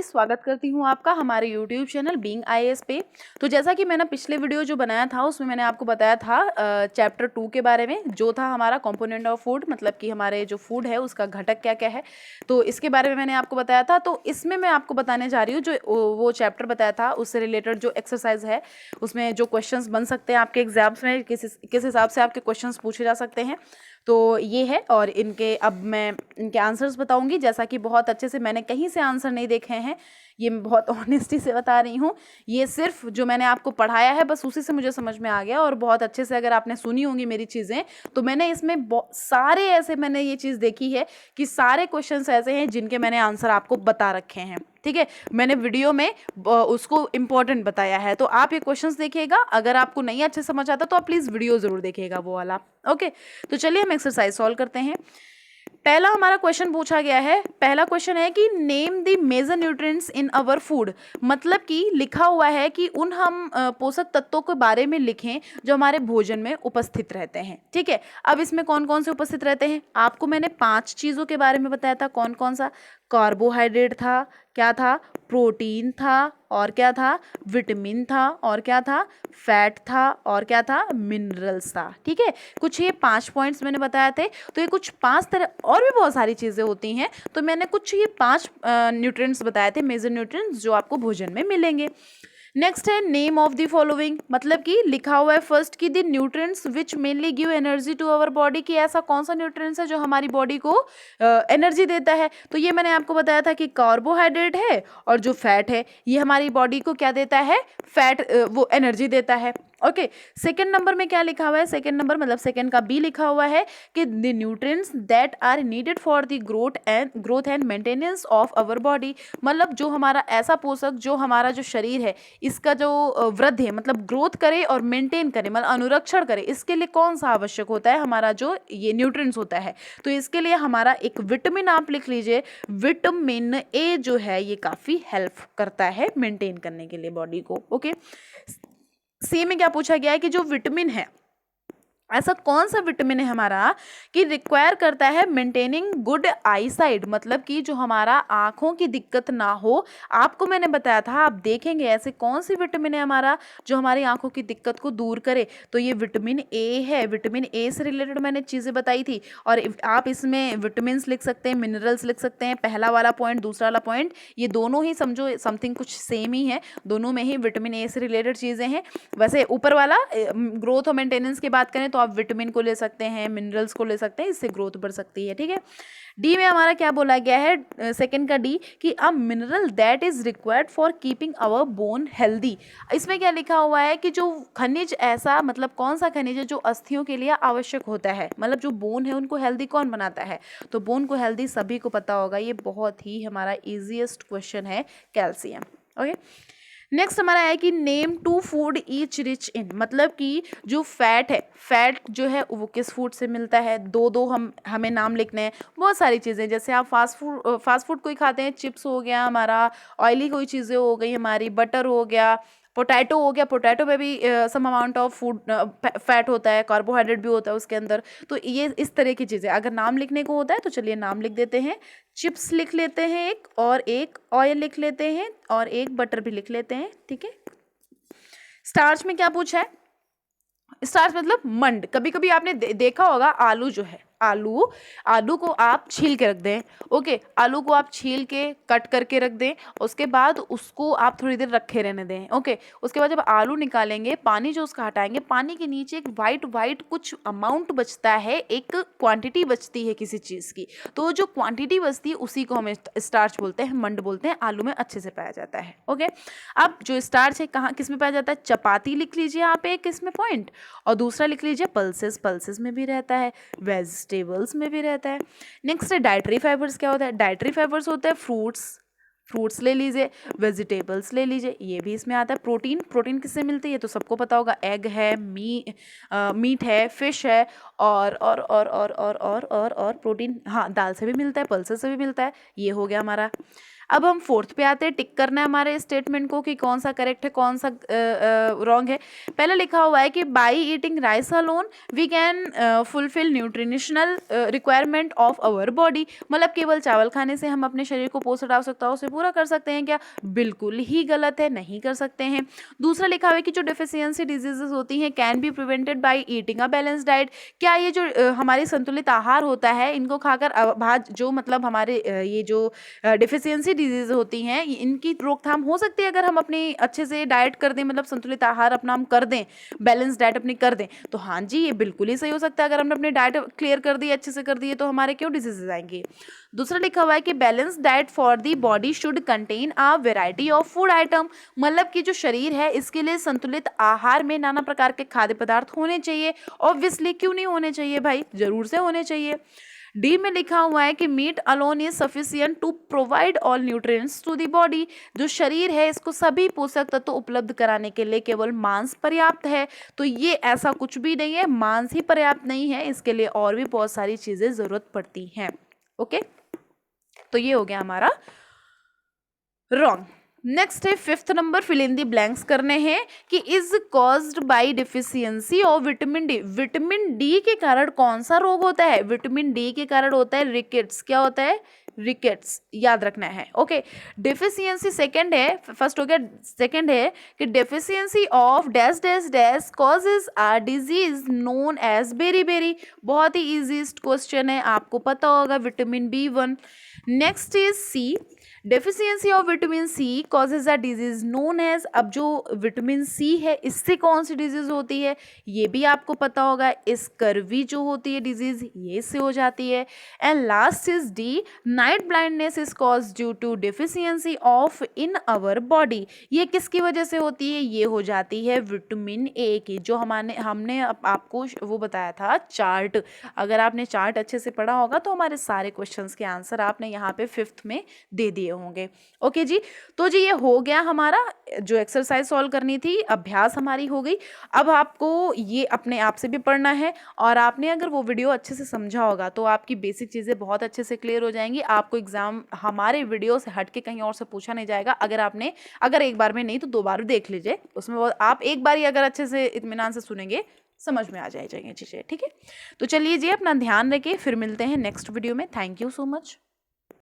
स्वागत करती हूँ आपका हमारे YouTube चैनल बीइंग आईएएस पे। तो जैसा कि मैंने पिछले वीडियो जो बनाया था उसमें मैंने आपको बताया था चैप्टर 2 के बारे में, जो था हमारा कंपोनेंट ऑफ फूड, मतलब कि हमारे जो फूड है उसका घटक क्या क्या है, तो इसके बारे में मैंने आपको बताया था। तो इसमें मैं आपको बताने जा रही हूँ जो वो चैप्टर बताया था उससे रिलेटेड जो एक्सरसाइज है, उसमें जो क्वेश्चंस बन सकते हैं आपके एग्जाम्स में, किस हिसाब से आपके क्वेश्चंस पूछे जा सकते हैं, तो ये है। और अब मैं इनके आंसर्स बताऊंगी, जैसा कि बहुत अच्छे से मैंने कहीं से आंसर नहीं देखे हैं, ये मैं बहुत ऑनेस्टी से बता रही हूँ। ये सिर्फ जो मैंने आपको पढ़ाया है बस उसी से मुझे समझ में आ गया, और बहुत अच्छे से अगर आपने सुनी होंगी मेरी चीज़ें तो मैंने इसमें सारे ऐसे मैंने ये चीज़ देखी है कि सारे क्वेश्चंस ऐसे हैं जिनके मैंने आंसर आपको बता रखे हैं। ठीक है, मैंने वीडियो में उसको इम्पोर्टेंट बताया है, तो आप ये क्वेश्चंस देखिएगा। अगर आपको नहीं अच्छे समझ आता तो आप प्लीज़ वीडियो ज़रूर देखिएगा वो वाला। ओके, तो चलिए हम एक्सरसाइज सॉल्व करते हैं। पहला हमारा क्वेश्चन पूछा गया है, पहला क्वेश्चन है कि name the major nutrients in our food, मतलब कि लिखा हुआ है कि उन हम पोषक तत्वों के बारे में लिखें जो हमारे भोजन में उपस्थित रहते हैं। ठीक है, अब इसमें कौन कौन से उपस्थित रहते हैं, आपको मैंने 5 चीज़ों के बारे में बताया था। कौन कौन सा? कार्बोहाइड्रेट था, क्या था? प्रोटीन था, और क्या था? विटामिन था, और क्या था? फैट था, और क्या था? मिनरल्स था। ठीक है, कुछ ये 5 पॉइंट्स मैंने बताए थे। तो ये कुछ 5 तरह और भी बहुत सारी चीज़ें होती हैं, तो मैंने कुछ ये 5 न्यूट्रिएंट्स बताए थे, मेजर न्यूट्रिएंट्स जो आपको भोजन में मिलेंगे। नेक्स्ट है नेम ऑफ द फॉलोइंग, मतलब कि लिखा हुआ है फर्स्ट की the nutrients which mainly give energy to our body, कि ऐसा कौन सा न्यूट्रिएंट्स है जो हमारी बॉडी को एनर्जी देता है। तो ये मैंने आपको बताया था कि कार्बोहाइड्रेट है, और जो फैट है ये हमारी बॉडी को क्या देता है? फैट, वो एनर्जी देता है। ओके, सेकंड नंबर में क्या लिखा हुआ है? सेकंड नंबर मतलब सेकंड का बी लिखा हुआ है कि the nutrients that are needed for the growth and maintenance of our body, मतलब जो हमारा ऐसा पोषक जो हमारा जो शरीर है इसका जो वृद्धि है, मतलब ग्रोथ करे और मेंटेन करे, मतलब अनुरक्षण करे, इसके लिए कौन सा आवश्यक होता है? हमारा जो ये न्यूट्रिएंट्स होता है। तो इसके लिए हमारा एक विटामिन आप लिख लीजिए, विटामिन ए जो है ये काफ़ी हेल्प करता है मेंटेन करने के लिए बॉडी को। ओके, सी में क्या पूछा गया है कि जो विटामिन है, ऐसा कौन सा विटामिन है हमारा कि रिक्वायर करता है मेंटेनिंग गुड आई साइट, मतलब कि जो हमारा आंखों की दिक्कत ना हो। आपको मैंने बताया था, आप देखेंगे ऐसे कौन सी विटामिन है हमारा जो हमारी आंखों की दिक्कत को दूर करे, तो ये विटामिन ए है। विटामिन ए से रिलेटेड मैंने चीज़ें बताई थी, और आप इसमें विटामिन लिख सकते हैं, मिनरल्स लिख सकते हैं। पहला वाला पॉइंट, दूसरा वाला पॉइंट, ये दोनों ही समझो समथिंग कुछ सेम ही है, दोनों में ही विटामिन ए से रिलेटेड चीज़ें हैं। वैसे ऊपर वाला ग्रोथ और मेंटेनेंस की बात करें तो आप विटामिन को ले सकते हैं, मिनरल्स को ले सकते हैं, इससे ग्रोथ बढ़ सकती है। ठीक है, डी में हमारा क्या बोला गया है, सेकंड का डी, कि a mineral that is required for keeping our bone healthy. इसमें क्या लिखा हुआ है कि जो खनिज, ऐसा मतलब कौन सा खनिज है जो अस्थियों के लिए आवश्यक होता है, मतलब जो बोन है उनको हेल्दी कौन बनाता है? तो बोन को हेल्दी सभी को पता होगा, ये बहुत ही हमारा इजीएस्ट क्वेश्चन है, कैल्शियम। ओके, नेक्स्ट हमारा है कि name 2 food each rich in, मतलब कि जो फैट है, फैट जो है वो किस फूड से मिलता है? दो हमें नाम लिखने हैं। बहुत सारी चीज़ें, जैसे आप फास्ट फूड कोई खाते हैं, चिप्स हो गया हमारा, ऑयली कोई चीज़ें हो गई हमारी, बटर हो गया, पोटैटो हो गया, पोटैटो में भी some amount of food fat होता है, कार्बोहाइड्रेट भी होता है उसके अंदर। तो ये इस तरह की चीज़ें अगर नाम लिखने को होता है तो चलिए नाम लिख देते हैं। चिप्स लिख लेते हैं एक, और एक ऑयल लिख लेते हैं, और एक बटर भी लिख लेते हैं। ठीक है, स्टार्च में क्या पूछा है? स्टार्च मतलब मंड। कभी कभी आपने देखा होगा, आलू जो है, आलू को आप छील के रख दें। ओके, आलू को आप छील के कट करके रख दें, उसके बाद उसको आप थोड़ी देर रखे रहने दें। ओके, उसके बाद जब आलू निकालेंगे, पानी जो उसका हटाएंगे, पानी के नीचे एक वाइट कुछ अमाउंट बचता है, एक क्वांटिटी बचती है किसी चीज़ की। तो जो क्वांटिटी बचती है उसी को हम स्टार्च बोलते हैं, मंड बोलते हैं। आलू में अच्छे से पाया जाता है। ओके, अब जो स्टार्च है कहाँ किस में पाया जाता है? चपाती लिख लीजिए आप एक इसमें पॉइंट, और दूसरा लिख लीजिए पल्सेस में भी रहता है, वेजिटेबल्स में भी रहता है। नेक्स्ट है डाइटरी फाइबर्स। क्या होता है? डाइटरी फाइबर्स होते हैं फ्रूट्स ले लीजिए, वेजिटेबल्स ले लीजिए, ये भी इसमें आता है। प्रोटीन किससे मिलती है? ये तो सबको पता होगा, एग है, मीट है, फिश है, और प्रोटीन हाँ दाल से भी मिलता है, पल्सेस से भी मिलता है। ये हो गया हमारा। अब हम फोर्थ पे आते हैं, टिक करना है हमारे स्टेटमेंट को कि कौन सा करेक्ट है कौन सा रॉन्ग है। पहले लिखा हुआ है कि by eating rice alone we can fulfil nutritional requirement of our body, मतलब केवल चावल खाने से हम अपने शरीर को पोषण आवश्यकताओं से पूरा कर सकते हैं क्या? बिल्कुल ही गलत है, नहीं कर सकते हैं। दूसरा लिखा हुआ है कि जो डेफिशिएंसी डिजीजेस होती हैं can be prevented by eating a balance diet, क्या ये जो हमारी संतुलित आहार होता है इनको खाकर जो मतलब हमारे ये जो डेफिशिएंसी डिजीज होती हैं इनकी रोकथाम हो सकती है अगर हम अपनी अच्छे से डाइट कर दें, मतलब संतुलित आहार अपना हम कर दें, बैलेंस डाइट अपनी कर दें। तो हाँ जी, ये बिल्कुल ही सही हो सकता है। अगर हमने अपनी डाइट क्लियर कर दी, अच्छे से कर दी, तो हमारे क्यों डिजीजेज आएंगे। दूसरा लिखा हुआ है कि balance diet for the body should contain a variety of food item, मतलब कि जो शरीर है इसके लिए संतुलित आहार में नाना प्रकार के खाद्य पदार्थ होने चाहिए। ऑब्वियसली क्यों नहीं होने चाहिए भाई, जरूर से होने चाहिए। डी में लिखा हुआ है कि meat alone is sufficient to provide all nutrients to the body, जो शरीर है इसको सभी पोषक तत्व उपलब्ध कराने के लिए केवल मांस पर्याप्त है। तो ये ऐसा कुछ भी नहीं है, मांस ही पर्याप्त नहीं है, इसके लिए और भी बहुत सारी चीजें जरूरत पड़ती हैं। ओके, तो ये हो गया हमारा रॉन्ग। नेक्स्ट है fifth number, fill in the blanks करने हैं कि is caused by deficiency of vitamin D. Vitamin D के कारण कौन सा रोग होता है? विटामिन डी के कारण होता है रिकेट्स। क्या होता है? रिकेट्स, याद रखना है। ओके, डेफिशिएंसी सेकंड है, फर्स्ट हो गया, सेकंड है कि deficiency of dash dash dash causes a disease known as beri. बहुत ही इजीएस्ट क्वेश्चन है, आपको पता होगा, vitamin B1। Next is C, deficiency of vitamin C causes a disease known as, अब जो विटामिन सी है इससे कौन सी डिजीज होती है ये भी आपको पता होगा, स्कर्वी जो होती है डिजीज ये इससे हो जाती है। And last is D, night blindness is cause due to deficiency of in our body, ये किसकी वजह से होती है? ये हो जाती है विटामिन ए की, जो हमने आपको वो बताया था चार्ट। अगर आपने चार्ट अच्छे से पढ़ा होगा तो हमारे सारे क्वेश्चंस के आंसर आपने यहाँ पे फिफ्थ में दे दिए होंगे। ओके जी, तो जी ये हो गया हमारा जो एक्सरसाइज सॉल्व करनी थी, अभ्यास हमारी हो गई। अब आपको ये अपने आप से भी पढ़ना है, और आपने अगर वो वीडियो अच्छे से समझा होगा तो आपकी बेसिक चीज़ें बहुत अच्छे से क्लियर हो जाएंगी। आपको एग्जाम हमारे वीडियो से हट के कहीं और से पूछा नहीं जाएगा। अगर एक बार में नहीं तो 2 बार देख लीजिए, उसमें आप एक बार ही अगर अच्छे से इत्मीनान से सुनेंगे समझ में आ जाएंगे चीज़ें। ठीक है, तो चलिए जी, अपना ध्यान रखिए, फिर मिलते हैं नेक्स्ट वीडियो में। Thank you so much.